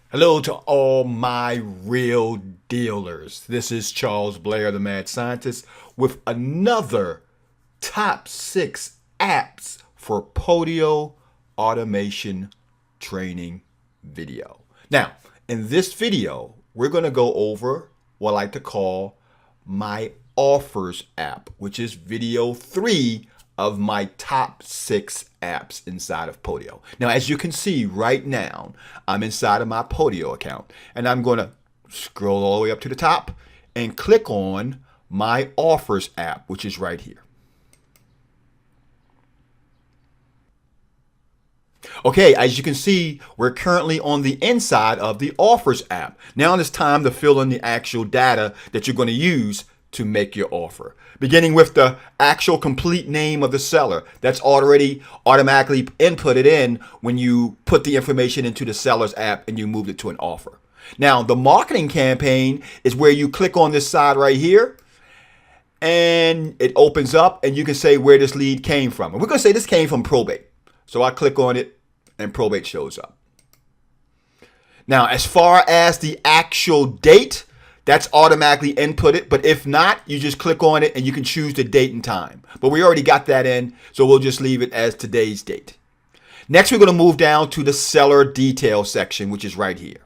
Hello to all my real dealers. This is Charles Blair, the Mad Scientist, with another top 6 apps for Podio automation training video. Now, in this video, we're going to go over what I like to call my offers app, which is video 3 of my top 6 apps inside of Podio. Now, as you can see right now, I'm inside of my Podio account, and I'm going to scroll all the way up to the top and click on my offers app, which is right here. Okay, as you can see, we're currently on the inside of the offers app. Now it's time to fill in the actual data that you're going to use to make your offer. Beginning with the actual complete name of the seller. That's already automatically inputted in when you put the information into the seller's app and you moved it to an offer. Now, the marketing campaign is where you click on this side right here and it opens up and you can say where this lead came from. And we're going to say this came from probate. So I click on it and probate shows up. Now, as far as the actual date, that's automatically inputted, but if not, you just click on it and you can choose the date and time. But we already got that in, so we'll just leave it as today's date. Next, we're going to move down to the seller detail section, which is right here.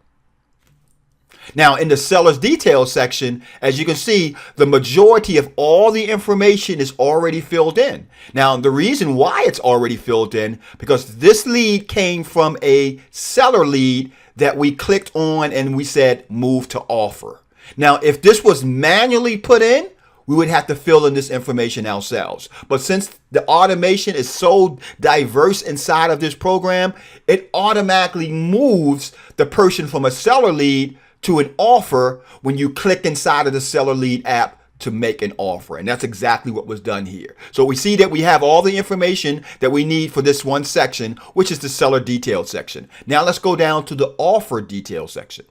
Now, in the seller's detail section, as you can see, the majority of all the information is already filled in. Now, the reason why it's already filled in, because this lead came from a seller lead that we clicked on and we said move to offer. Now, if this was manually put in, we would have to fill in this information ourselves. But since the automation is so diverse inside of this program, it automatically moves the person from a seller lead to an offer when you click inside of the seller lead app to make an offer. And that's exactly what was done here. So we see that we have all the information that we need for this one section, which is the seller detail section. Now let's go down to the offer detail section.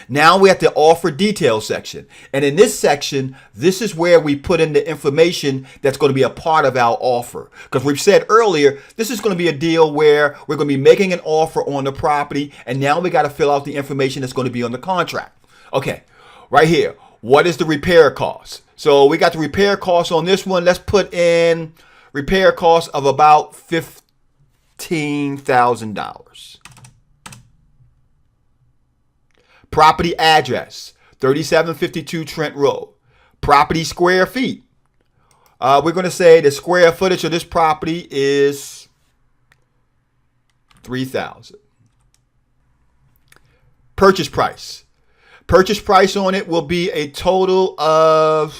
Now we have the offer detail section. And in this section, this is where we put in the information that's going to be a part of our offer. Because we've said earlier, this is going to be a deal where we're going to be making an offer on the property. And now we got to fill out the information that's going to be on the contract. Okay, right here. What is the repair cost? So we got the repair cost on this one. Let's put in repair cost of about $15,000. Property address, 3752 Trent Road. Property square feet. We're going to say the square footage of this property is 3,000. Purchase price. Purchase price on it will be a total of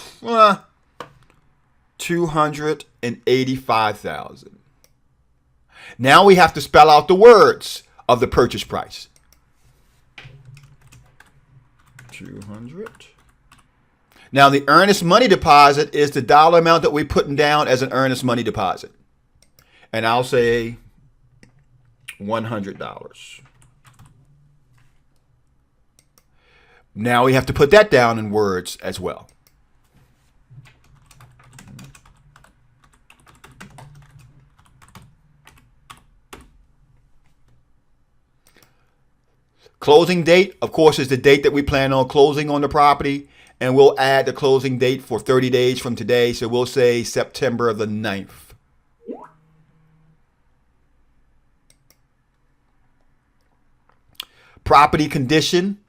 $285,000. Now we have to spell out the words of the purchase price. 200. Now the earnest money deposit is the dollar amount that we're putting down as an earnest money deposit. And I'll say $100. Now we have to put that down in words as well. Closing date, of course, is the date that we plan on closing on the property. And we'll add the closing date for 30 days from today. So we'll say September the 9th. Property condition.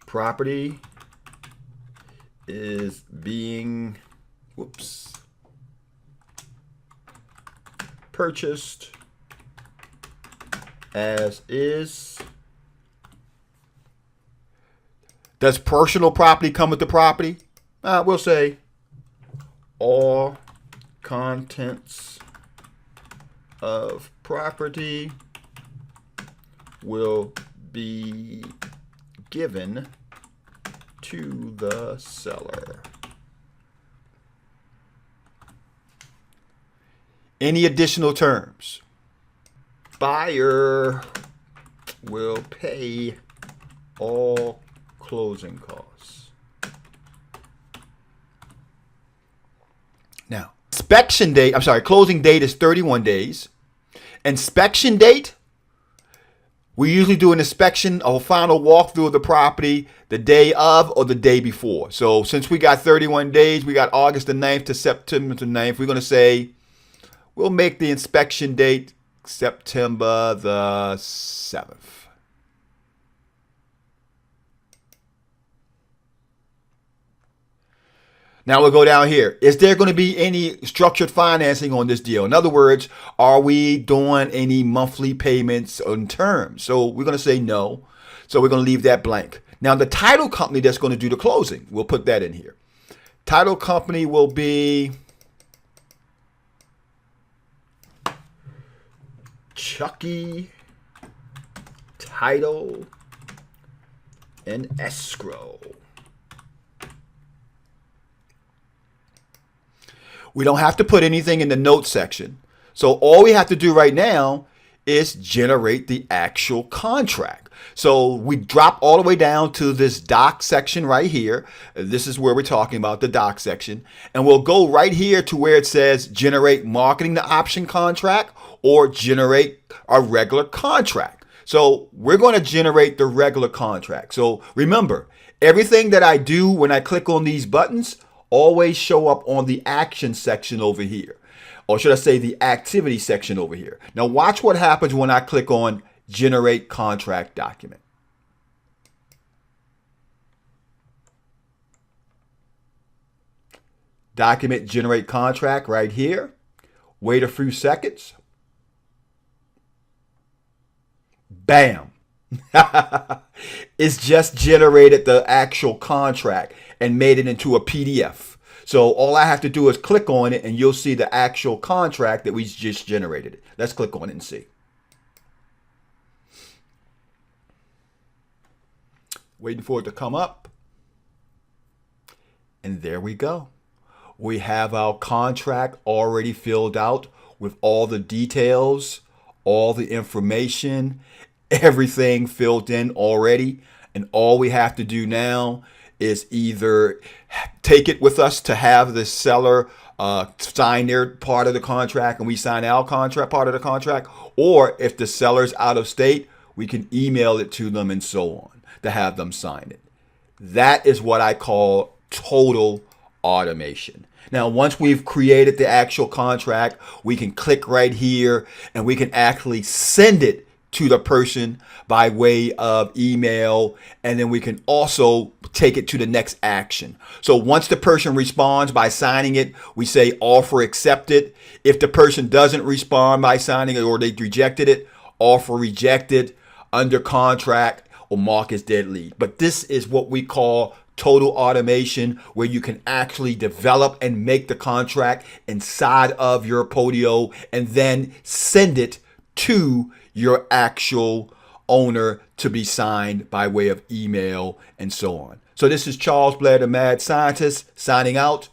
Property is being purchased as is. Does personal property come with the property? We'll say all contents of property will be given to the seller. Any additional terms? Buyer will pay all closing costs. Now, closing date is 31 days. Inspection date, We usually do an inspection or final walkthrough of the property the day of or the day before. So since we got 31 days, we got August the 9th to September the 9th. We're going to say we'll make the inspection date September the 7th. Now we'll go down here. Is there going to be any structured financing on this deal? In other words, are we doing any monthly payments on terms? So we're going to say no. So we're going to leave that blank. Now the title company that's going to do the closing, we'll put that in here. Title company will be Chucky Title and Escrow. We don't have to put anything in the notes section. So all we have to do right now is generate the actual contract. So we drop all the way down to this doc section right here. This is where we're talking about the doc section. And we'll go right here to where it says generate marketing the option contract or generate a regular contract. So we're going to generate the regular contract. So remember, everything that I do when I click on these buttons always show up on the action section over here. Or should I say the activity section over here. Now watch what happens when I click on generate contract document. Document generate contract right here. Wait a few seconds. Bam. It's just generated the actual contract and made it into a PDF. So all I have to do is click on it and you'll see the actual contract that we just generated. Let's click on it and see. Waiting for it to come up. And there we go. We have our contract already filled out with all the details, all the information, everything filled in already. And all we have to do now is either take it with us to have the seller sign their part of the contract and we sign our contract part of the contract, or if the seller's out of state, we can email it to them and so on to have them sign it. That is what I call total automation. Now, once we've created the actual contract, we can click right here and we can actually send it to the person by way of email, and then we can also take it to the next action. So once the person responds by signing it, we say offer accepted. If the person doesn't respond by signing it or they rejected it, offer rejected, under contract, or mark as dead lead. But this is what we call total automation, where you can actually develop and make the contract inside of your Podio and then send it to your actual owner to be signed by way of email and so on. So this is Charles Blair, the Mad Scientist, signing out.